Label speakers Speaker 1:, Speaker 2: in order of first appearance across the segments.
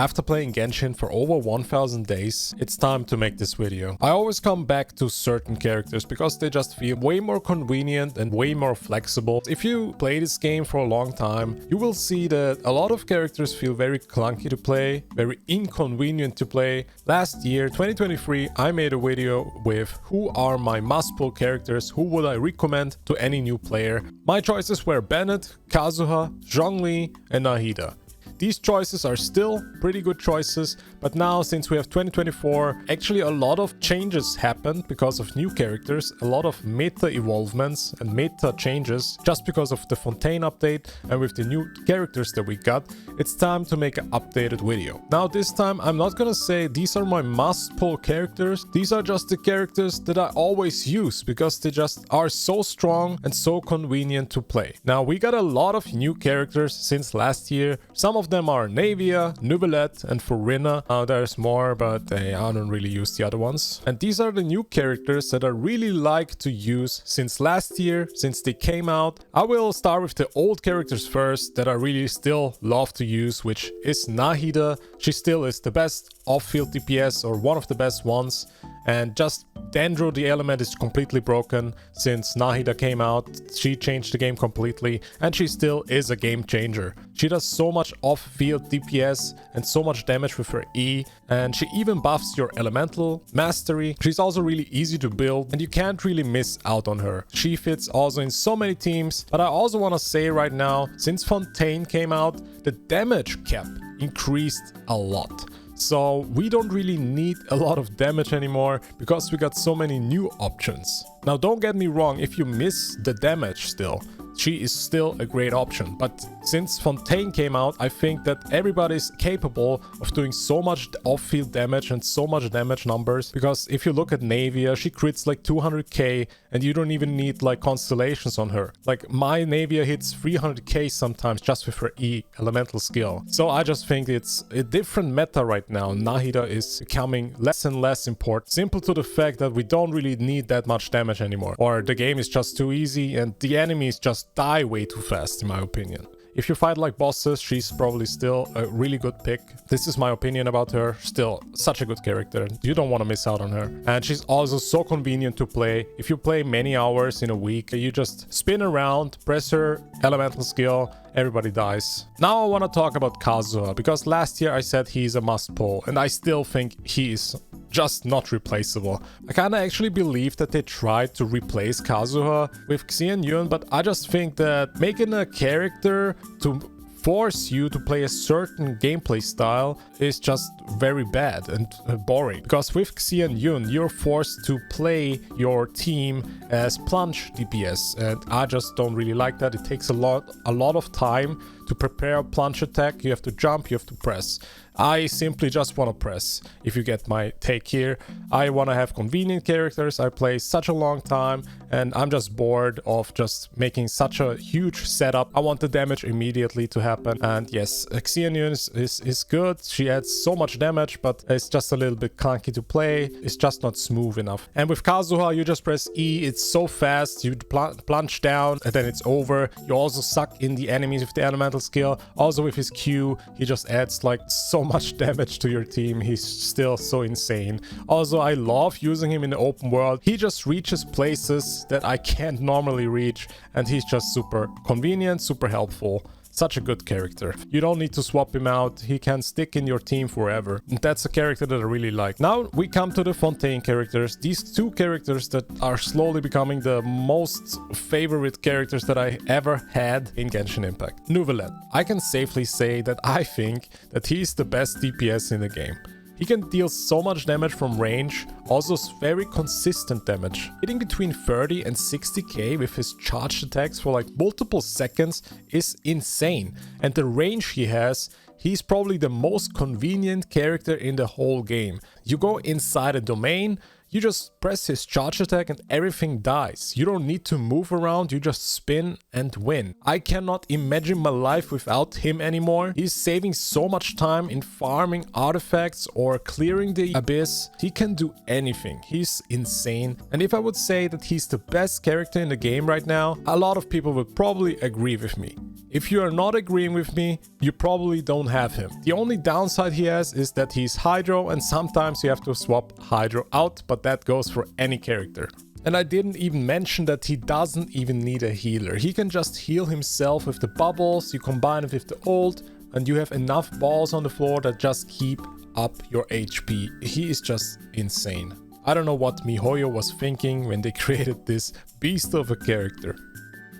Speaker 1: After playing Genshin for over 1000 days, it's time to make this video. I always come back to certain characters because they just feel way more convenient and way more flexible. If you play this game for a long time, you will see that a lot of characters feel very clunky to play, very inconvenient to play. Last year, 2023, I made a video with who are my must-pull characters, who would I recommend to any new player. My choices were Bennett, Kazuha, Zhongli and Nahida. These choices are still pretty good choices, but now since we have 2024, actually a lot of changes happened because of new characters, a lot of meta evolvements and meta changes just because of the Fontaine update, and with the new characters that we got, it's time to make an updated video. Now this time I'm not gonna say these are my must-pull characters, these are just the characters that I always use because they just are so strong and so convenient to play. Now we got a lot of new characters since last year. Some of them are Nahida, Neuvillette and Furina. There's more, but I don't really use the other ones. And these are the new characters that I really like to use since last year, since they came out. I will start with the old characters first that I really still love to use, which is Nahida. She still is the best off-field DPS, or one of the best ones. And just Dendro the element is completely broken since Nahida came out. She changed the game completely and she still is a game changer. She does so much off-field DPS and so much damage with her E, and she even buffs your elemental mastery. She's also really easy to build and you can't really miss out on her. She fits also in so many teams, but I also want to say right now, since Fontaine came out, the damage cap increased a lot. So we don't really need a lot of damage anymore because we got so many new options. Now don't get me wrong, if you miss the damage still, she is still a great option. But since Fontaine came out, I think that everybody's capable of doing so much off-field damage and so much damage numbers. Because if you look at Navia, she crits like 200k and you don't even need like constellations on her. Like my Navia hits 300k sometimes just with her E elemental skill. So I just think it's a different meta right now. Nahida is becoming less and less important. Simple to the fact that we don't really need that much damage anymore. Or the game is just too easy and the enemies just die way too fast, in my opinion. If you fight like bosses, she's probably still a really good pick. This is my opinion about her. Still such a good character. You don't want to miss out on her. And she's also so convenient to play. If you play many hours in a week, you just spin around, press her elemental skill, everybody dies. Now I want to talk about Kazuha, because last year I said he's a must-pull, and I still think he is just not replaceable. I kinda actually believe that they tried to replace Kazuha with Xianyun, but I just think that making a character to force you to play a certain gameplay style is just very bad and boring. Because with Xianyun, you're forced to play your team as plunge DPS, and I just don't really like that. It takes a lot of time to prepare a plunge attack. You have to jump, you have to press. I simply just want to press, if you get my take here. I want to have convenient characters. I play such a long time and I'm just bored of just making such a huge setup. I want the damage immediately to happen. And yes, Xianyun is good. She adds so much damage, but it's just a little bit clunky to play. It's just not smooth enough. And with Kazuha, you just press E. It's so fast. You plunge down and then it's over. You also suck in the enemies with the elemental skill. Also with his Q, he just adds like so much damage to your team. He's still so insane. Also, I love using him in the open world. He just reaches places that I can't normally reach, and he's just super convenient, super helpful. Such a good character. You don't need to swap him out. He can stick in your team forever. And that's a character that I really like. Now we come to the Fontaine characters. These two characters that are slowly becoming the most favorite characters that I ever had in Genshin Impact. Neuvillette. I can safely say that I think that he's the best DPS in the game. He can deal so much damage from range, also very consistent damage. Hitting between 30 and 60k with his charged attacks for like multiple seconds is insane. And the range he has, he's probably the most convenient character in the whole game. You go inside a domain, you just press his charge attack and everything dies. You don't need to move around, you just spin and win. I cannot imagine my life without him anymore. He's saving so much time in farming artifacts or clearing the abyss. He can do anything. He's insane. And if I would say that he's the best character in the game right now, a lot of people would probably agree with me. If you are not agreeing with me, you probably don't have him. The only downside he has is that he's Hydro, and sometimes you have to swap Hydro out, but that goes for any character. And I didn't even mention that he doesn't even need a healer. He can just heal himself with the bubbles, you combine it with the ult, and you have enough balls on the floor that just keep up your HP. He is just insane. I don't know what MiHoYo was thinking when they created this beast of a character.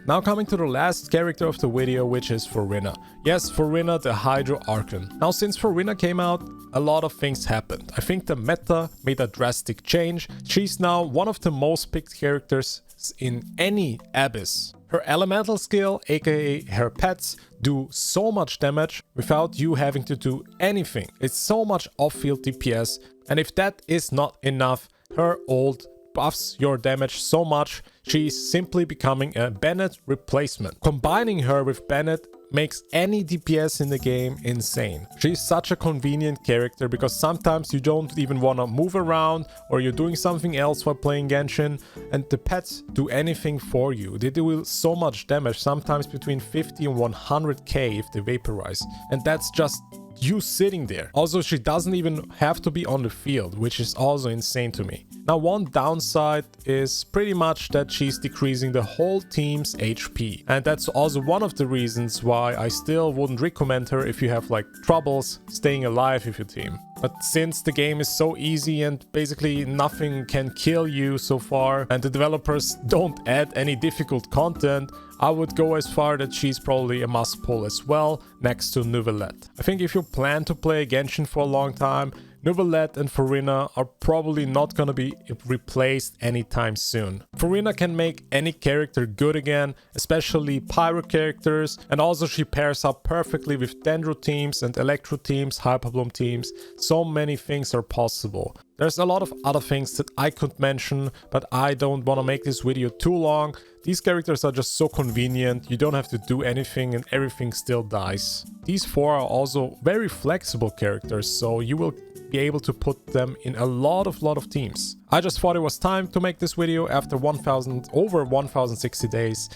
Speaker 1: Now coming to the last character of the video, which is Furina. Yes, Furina, the Hydro Archon. Now since Furina came out, a lot of things happened. I think the meta made a drastic change. She's now one of the most picked characters in any Abyss. Her elemental skill, aka her pets, do so much damage without you having to do anything. It's so much off-field DPS, and if that is not enough, her ult buffs your damage so much, she's simply becoming a Bennett replacement. Combining her with Bennett makes any DPS in the game insane. She's such a convenient character because sometimes you don't even want to move around or you're doing something else while playing Genshin, and the pets do anything for you. They do so much damage, sometimes between 50 and 100k if they vaporize, and that's just you sitting there. Also, she doesn't even have to be on the field, which is also insane to me. Now, one downside is pretty much that she's decreasing the whole team's HP. And that's also one of the reasons why I still wouldn't recommend her if you have like troubles staying alive with your team. But since the game is so easy and basically nothing can kill you so far, and the developers don't add any difficult content, I would go as far that she's probably a must pull as well, next to Neuvillette. I think if you plan to play Genshin for a long time, Neuvillette and Furina are probably not gonna be replaced anytime soon. Furina can make any character good again, especially pyro characters, and also she pairs up perfectly with Dendro teams and Electro teams, Hyperbloom teams. So many things are possible. There's a lot of other things that I could mention, but I don't want to make this video too long. These characters are just so convenient, you don't have to do anything and everything still dies. These four are also very flexible characters, so you will be able to put them in a lot of teams. I just thought it was time to make this video after over 1060 days.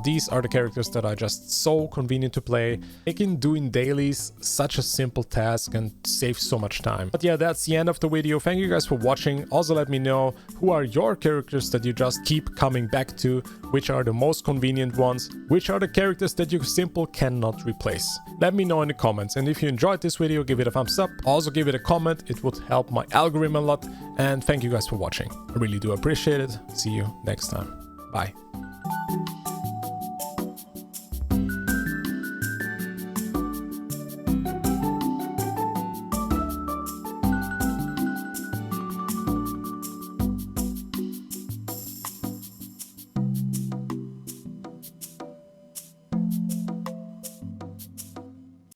Speaker 1: These are the characters that are just so convenient to play, making doing dailies such a simple task and saves so much time. But yeah, that's the end of the video. Thank you guys for watching. Also let me know who are your characters that you just keep coming back to, which are the most convenient ones, which are the characters that you simply cannot replace. Let me know in the comments, and if you enjoyed this video, give it a thumbs up. Also give it a comment, it would help my algorithm a lot. And thank you guys for watching. I really do appreciate it. See you next time. Bye.